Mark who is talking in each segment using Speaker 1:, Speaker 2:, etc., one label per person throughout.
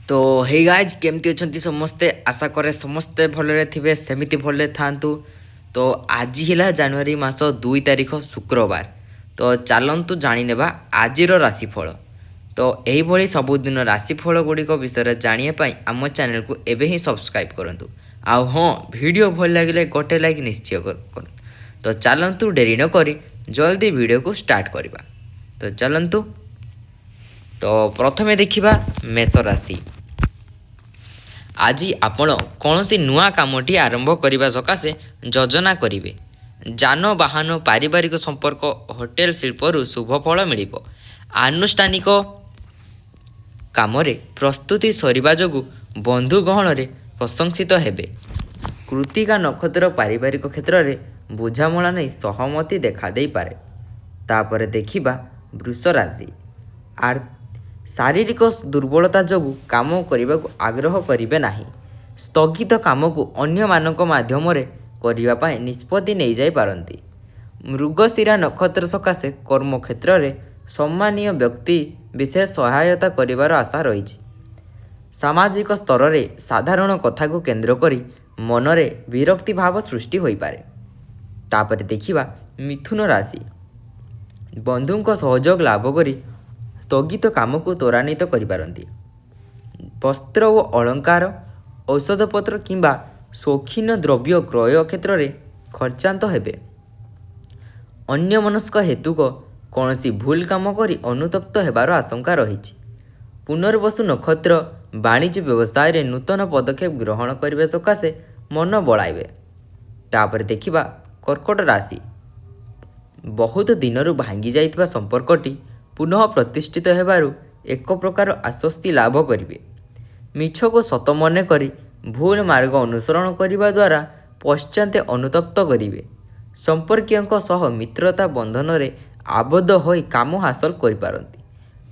Speaker 1: तो hey guys केमती अच्छा समस्ते आशा करे समस्ते भलरे थिबे सेमिति भलरे थांतु। तो आज हिला जनवरी मास 2 तारिख शुक्रवार। तो चलतु जाने आजिर राशिफल। तो यही सबुदिन राशिफल गुड़िक विषय जानापी आम चैनल को एवं ही सब्सक्राइब करूँ। आउ हाँ वीडियो भल लगे गोटे लाइक निश्चय कर। तो चलतु डेरी न करी जल्दी वीडियो को स्टार्ट करवा। तो चलतु। तो प्रथमे देखिबा मेष राशि। आज आपण कौन सी नुआ कामटी आरंभ करने सकाशे योजना करेंगे। जानवाहन पारिवारिक संपर्क होटेल शिल्पर शुभफल मिल। आनुष्ठानिक कामरे प्रस्तुति सरिबा जोगु बंधु गहन प्रशंसित हेबे। कृतिका नक्षत्र पारिवारिक क्षेत्र में बुझामणा नहीं सहमति देखा दे पारे। तापर देखिबा वृष राशि। शारीरिक दुर्बलता जोगु काम करने को आग्रह करेंगे नहीं। स्थगित काम को अन्य मानक माध्यम करने निष्पत्ति नहीं जाई पारंती। मृगशिरा नक्षत्र सकाशे कर्म क्षेत्र में सम्मानीय व्यक्ति विशेष सहायता करिवार आशा रही। सामाजिक स्तर में साधारण कथा को केंद्र करी मनरे विरक्ति भाव सृष्टि हो पारे। तापर देखिबा मिथुन राशि। बंधुଙ୍କ सहयोग लाभ करी स्थगित काम को त्वरान्वित करिपारंती। वस्त्र और अलंकार औषधपत्र किंबा शौखीन द्रव्य क्रय क्षेत्र में खर्चांत हेबे। अन्यमनस्क हेतुक कौन सी भूल काम करी अनुतप्त हेबार आशंका रही। पुनर्वसु नक्षत्र वाणिज्य व्यवसाय रे नूतन पदक्षेप ग्रहण करने सकाशे मन बड़ाइबे। तापर देखिबा कर्कट राशि। बहुत दिनरु भांगी जाइतबा संपर्कटी पुनः प्रतिष्ठित हेबारु एक प्रकार आश्वस्ति लाभ करिवे। मिछ को सत मन करी भूल मार्ग अनुसरण करने द्वारा पश्चाते अनुतप्त करिवे। संपर्कीयों सह मित्रता बंधन रे आबद्ध होई काम हासिल करि पारंती।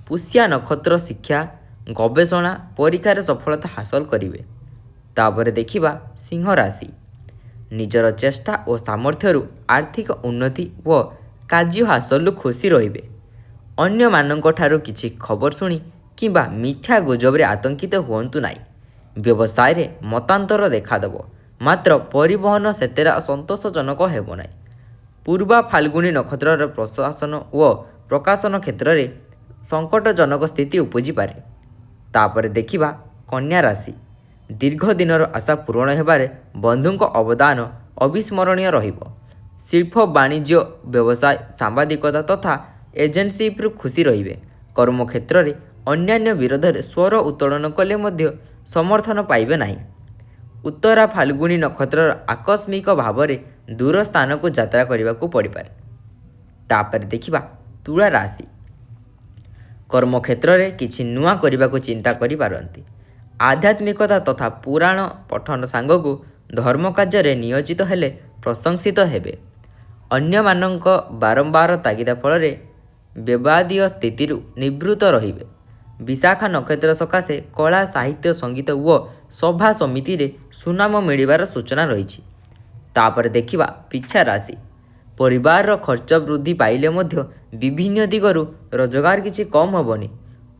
Speaker 1: पुष्या नक्षत्र शिक्षा गवेषणा परीक्षार सफलता हासिल करिवे। तापर देखिबा सिंह राशि। निजर चेष्टा और सामर्थ्यरु आर्थिक उन्नति व कार्य हासिल खुशी रहिबे। अन्य मानक ठारू किछि खबर सुनी किंबा मिथ्या गुजबरे आतंकित हुअन्तु नाही। व्यवसाय रे मतांतर देखादेव मात्र परिवहन सेतेरा संतोषजनक हेबो नाही। पूर्वा फाल्गुनी नक्षत्र प्रशासन व प्रकाशन क्षेत्र में संकटजनक स्थिति उपजी पारे। तापर देखिबा कन्या राशि। दीर्घ दिनर आशा पूरण हेबारे बंधुଙ୍କ अवदान अविस्मरणीय रहिबो। शिल्प वाणिज्य व्यवसाय सांबादिकता तथा एजेंसीप्रु खुशी रहिबे। कर्म क्षेत्र में अन्यान्य विरोध में स्वर उत्तोलन कले मध्य समर्थन पाइबे नाही। उत्तरा फाल्गुनी नक्षत्र आकस्मिक भाव में दूर स्थान को यात्रा करने को पड़ पारे। तापर देखिबा तुला राशि। कर्म क्षेत्र में किछि नुआ करने को चिंता करि पारंती। आध्यात्मिकता तथा पुराण पठन सांग को धर्म कार्य नियोजित हेले प्रशंसित हेबे। अन्य मानक बारंबार तागिदा फल विवादीय स्थिति निवृत्त रहिबे। विशाखा नक्षत्र सकाशे कला साहित्य संगीत व सभा समिति रे सुनाम मिलिबार सूचना रही। तापर देखिबा पिछा राशि। परिवार खर्च वृद्धि पाइले मध्य विभिन्न दिगरु रोजगार किछि कम हेबनी।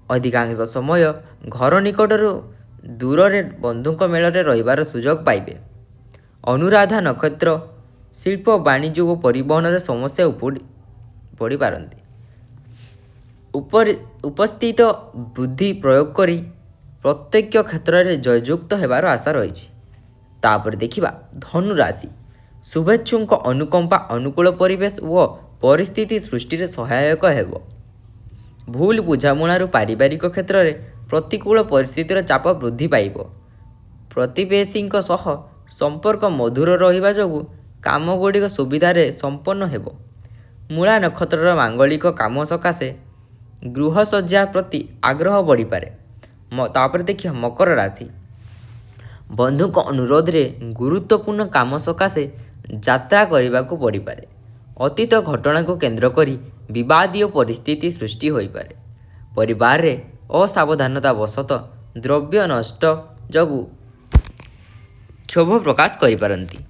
Speaker 1: अधिकांश समय घर निकटरू दूर रे बंधुଙ୍କ मेଳରେ रहिबार सुजोग पाइबे। अनुराधा नक्षत्र शिल्प वाणिज्य और परिवहन समस्या पड़ी पारंती। उपस्थित बुद्धि प्रयोग करी प्रत्येक क्षेत्र में जययुक्त हेबार आशा रही। तापर देखिबा धनु राशि। शुभेच्छुଙ୍କ अनुकंपा अनुकूल परिवेश व परिस्थिति सृष्टि सहायक हेबो। भूल बुझामणारू पारिवारिक क्षेत्र में प्रतिकूल परिस्थितिर चाप वृद्धि पाइबो। प्रतिवेशीଙ୍କ सह संपर्क मधुर रहिबा जोगु काम गुड़िक सुविधार संपन्न हेबो। मूला नक्षत्र मांगलिक काम सकाशे गृहसज्जा प्रति आग्रह बढ़ी पारे। तापर देखिए मकर राशि। बंधुଙ୍କ अनुरोध रे गुरुत्वपूर्ण काम सकाशे यात्रा करने को पड़ पारे। अतीत घटना को केंद्र करी विवादीय परिस्थिति सृष्टि हो पारे। परिवार रे असावधानता वशत द्रव्य नष्ट जगु क्षोभ प्रकाश करि पारंती।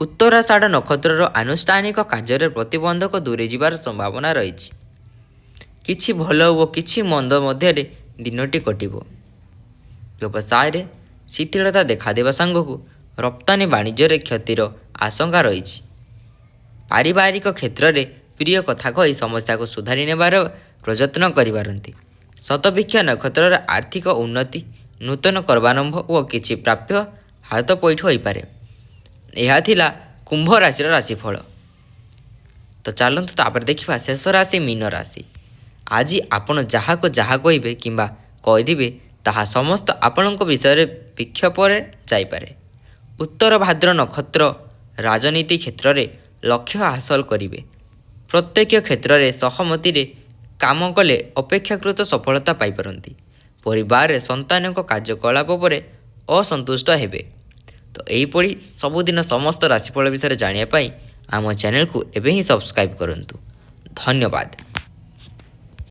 Speaker 1: उत्तराषाढ़ नक्षत्र आनुष्ठानिक कार्य प्रतिबंधक दूरे जीवार संभावना रही। किछि भल और किछि मंद मध्य दिनटी कटिबो। ବ୍ୟବସାୟରେ ଶିଥିଳତା ଦେଖାଦେବା ସାଙ୍ଗକୁ ରପ୍ତାନି ବାଣିଜ୍ୟରେ କ୍ଷତିର ଆଶଙ୍କା ରହିଛି। ପାରିବାରିକ କ୍ଷେତ୍ରରେ ପ୍ରିୟ କଥା କହି ସମସ୍ୟାକୁ ସୁଧାରି ନେବାର ପ୍ରଯତ୍ନ କରିପାରନ୍ତି। ଶତଭିକ୍ଷା ନକ୍ଷତ୍ରର ଆର୍ଥିକ ଉନ୍ନତି, ନୂତନ କର୍ମାନମ୍ଭ ଓ କିଛି ପ୍ରାପ୍ୟ ହାତ ପଇଠ ହୋଇପାରେ। ଏହା ଥିଲା କୁମ୍ଭ ରାଶିର ରାଶିଫଳ। ତ ଚାଲନ୍ତୁ ତାପରେ ଦେଖିବା ଶେଷ ରାଶି ମୀନ ରାଶି। ଆଜି ଆପଣ ଯାହାକୁ ଯାହା କହିବେ କିମ୍ବା କରିବେ ତାହା ସମସ୍ତ ଆପଣଙ୍କ ବିଷୟରେ ବିକ୍ଷେପରେ ଯାଇପାରେ। ଉତ୍ତର ଭାଦ୍ର ନକ୍ଷତ୍ର ରାଜନୀତି କ୍ଷେତ୍ରରେ ଲକ୍ଷ୍ୟ ହାସଲ କରିବେ। ପ୍ରତ୍ୟେକ କ୍ଷେତ୍ରରେ ସହମତିରେ କାମ କଲେ ଅପେକ୍ଷାକୃତ ସଫଳତା ପାଇପାରନ୍ତି। ପରିବାରରେ ସନ୍ତାନଙ୍କ କାର୍ଯ୍ୟକଳାପ ଉପରେ ଅସନ୍ତୁଷ୍ଟ ହେବେ। ତ ଏହିପରି ସବୁଦିନ ସମସ୍ତ ରାଶିଫଳ ବିଷୟରେ ଜାଣିବା ପାଇଁ ଆମ ଚ୍ୟାନେଲକୁ ଏବେ ହିଁ ସବସ୍କ୍ରାଇବ୍ କରନ୍ତୁ। ଧନ୍ୟବାଦ।